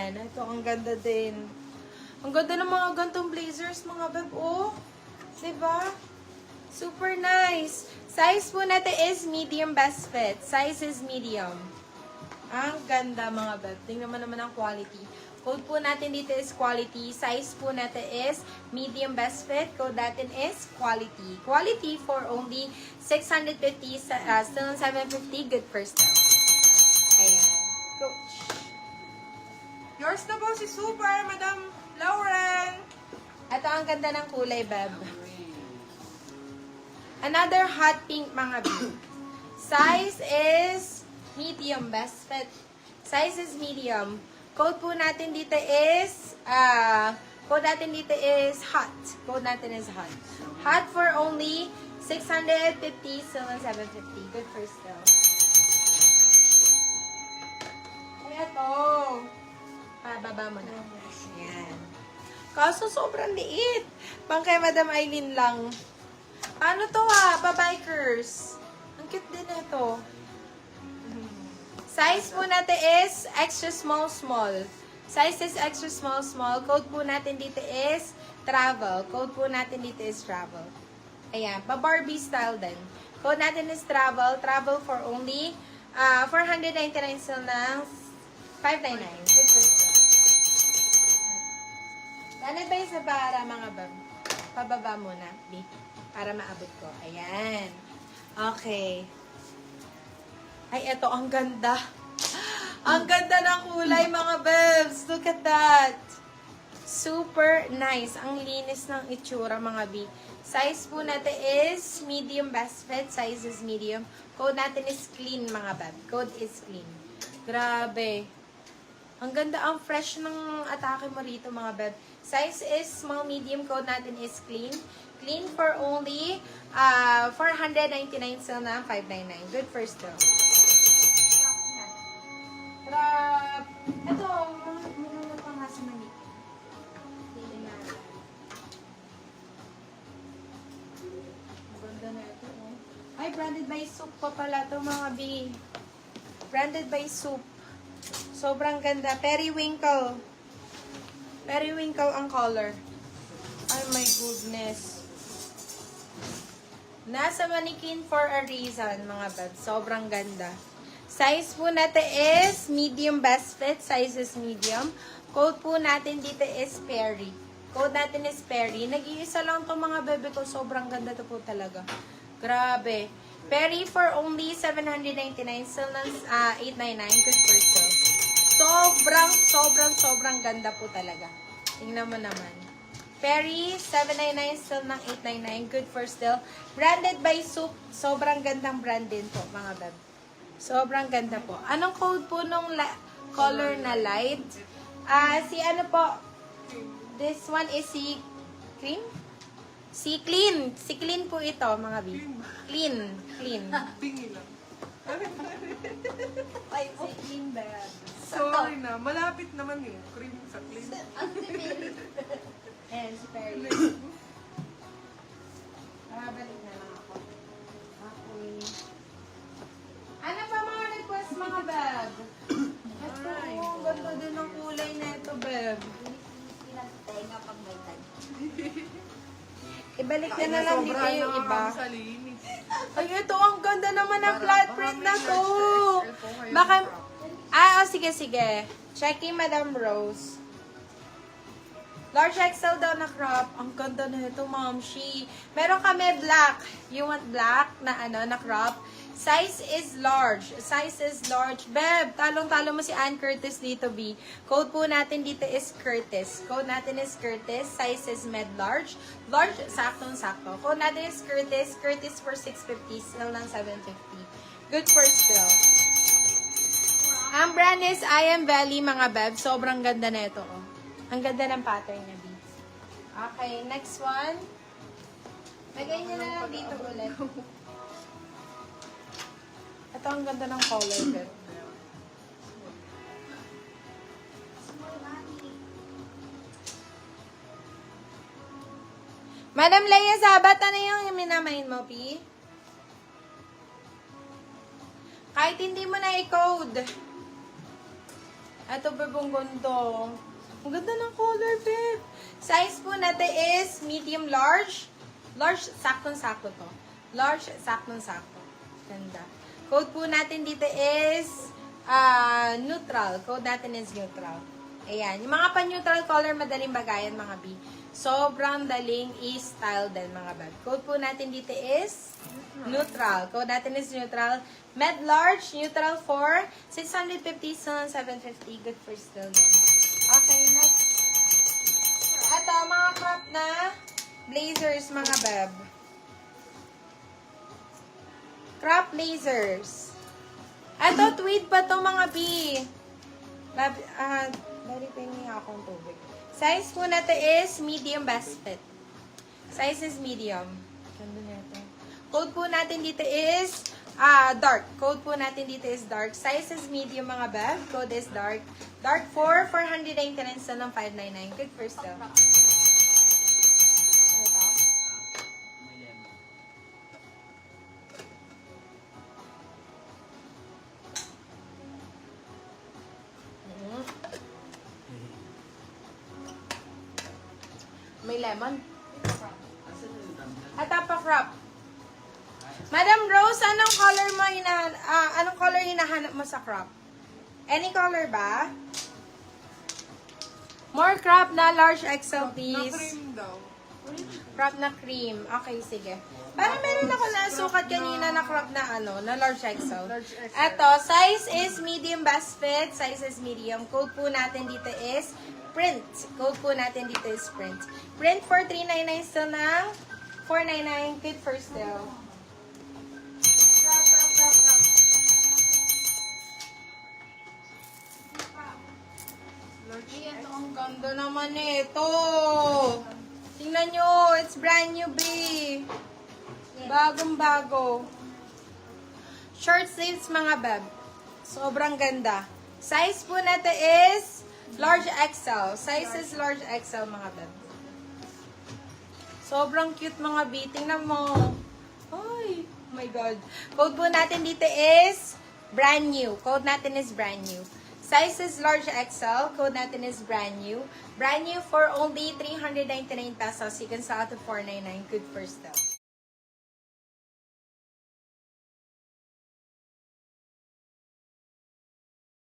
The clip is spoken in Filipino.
Ayan. Ito, ang ganda din. Ang ganda ng mga gantong blazers, mga beb. Oh, diba? Super nice. Size po natin is medium best fit. Size is medium. Ang ganda, mga beb. Tingnan mo naman ang quality. Code po natin dito is quality. Size po natin is medium best fit. Code natin is quality. Quality for only 650, still 750. Good first step. Ayan. Coach. Yours na po si Super, Madam Lauren. Ito ang ganda ng kulay, beb. Another hot pink, mga beb. Size is medium, best fit. Size is medium. Code po natin dito is, hot. Code natin is hot. Hot for only 650, still 750. Good first step. Ito. Pababa mo na. Ayan. Kaso sobrang liit. Pang kay Madam Aileen lang. Ano to pa-bikers. Ang cute din ito. Size po natin is extra small. Size is extra small. Code po natin dito is travel. Code po natin dito is travel. Ayan. Pa-Barbie style din. Code natin is travel. Travel for only 499 still ng 599. Good for you. Ano ba yung sa para, mga bab? Pababa muna, B. Para maabot ko. Ayan. Okay. Ay, eto, ang ganda. Ang ganda ng kulay, mga babs. Look at that. Super nice. Ang linis ng itsura, mga B. Size po natin is medium best fit. Size is medium. Code natin is clean, mga bab. Code is clean. Grabe. Ang ganda, ang fresh ng atake mo rito, mga beb. Size is small, medium. Code natin is clean. Clean for only 499 still na 599. Good first though. Trap. Ito, mga pa nga sa mani. Ang ganda na ito. Oh. Ay, branded by Soup pa pala ito, mga B. Branded by Soup. Sobrang ganda. Periwinkle. Periwinkle ang color. Ay, my goodness. Nasa mannequin for a reason, mga beb. Sobrang ganda. Size po natin is medium best fit. Size is medium. Code po natin dito is Perry. Code natin is Perry. Nag-iisa lang to, mga bebe ko. Sobrang ganda to po talaga. Grabe. Perry for only 799. Still ng 899. Good for sale. Sobrang ganda po talaga. Tingnan mo naman. Perry, 799, still ng 899. Good for still. Branded by Soup. Sobrang gandang brand din po, mga beb. Sobrang ganda po. Anong code po nung color na light? Si ano po? This one is si cream? Si clean. Si clean po ito, mga beb. Clean. Bingi lang. Ay, si clean, beb. Sorry na. Malapit naman eh. Cream sa clean. Ayan, si Perry. Balik na lang ako. Okay. Ano pa mga request, mga bag? Ito, ang ganda din ng kulay na ito, bag. Tenga pag may tag. Ibalik na na lang dito yung iba. Sa linis. Ay, ito, ang ganda naman ng flat print na to. Baka, sige. Checking Madam Rose. Large XL daw na crop. Ang ganda na ito, Ma'am Shi. Meron kami black. You want black na na crop? Size is large. Beb, talong-talo mo si Ann Curtis dito, B. Code po natin dito is Curtis. Code natin is Curtis. Size is med-large. Large, saktong-sakto. Code natin is Curtis. Curtis for 650. Still ng 750. Good for still. Ang brand is I Am Valley, mga beb. Sobrang ganda na ito, oh. Ang ganda ng pattern niya, B. Okay, next one. Lagay niyo na lang dito ulit. Ito ang ganda ng color, beb. Madam Leia Zabat, ano yung minamain mo, P? Kahit hindi mo na i-code. Ito, beb, ang ganda. Ang ganda ng color, beb. Size po natin is medium large. Large, saktong-sakto to. Large, saktong-sakto. Ganda. Code po natin dito is neutral. Code natin is neutral. Ayan. Yung mga pa-neutral color, madaling bagayan, mga B. Sobrang daling i-style din, mga beb. Code po natin dito is neutral. Code natin is neutral. Med large, neutral for 650 to 750. Good for still din. Okay, next. Ito, mga crop na blazers, mga beb. Crop blazers. Ito, tweed pa to, mga B. Dari pengi akong tubig. Size po natin is medium best fit. Size is medium. Ganda natin. Code po natin dito is dark. Code po natin dito is dark. Size is medium, mga beb. Code is dark. Dark 4, 499 sa ng 599. Good for still. Ano to? May lemon. At pa crop. Madam Rose, anong color mo anong color hinahanap mo sa crop? Any color ba? More crop na large XL, please. Na-cream daw. Crop na cream. Okay, sige. Parang meron ako nasukat kanina na crop na na large XL. Large XL. Eto, size is medium best fit. Size is medium. Code po natin dito is print. Code po natin dito is print. Print for 399 still ng 499. Good for still. Crop, crop, crop, crop. Ayan, ang ganda naman ito. Tingnan nyo, it's brand new, B. Bagong-bago. Short sleeves, mga beb. Sobrang ganda. Size po natin is large XL. Size is large XL, mga beb. Sobrang cute, mga B. Tingnan mo. Ay, oh my God. Code po natin dito is brand new. Code natin is brand new. Size is large XL. Code natin is brand new. Brand new for only 399 pesos. You can sell it to 499. Good for still.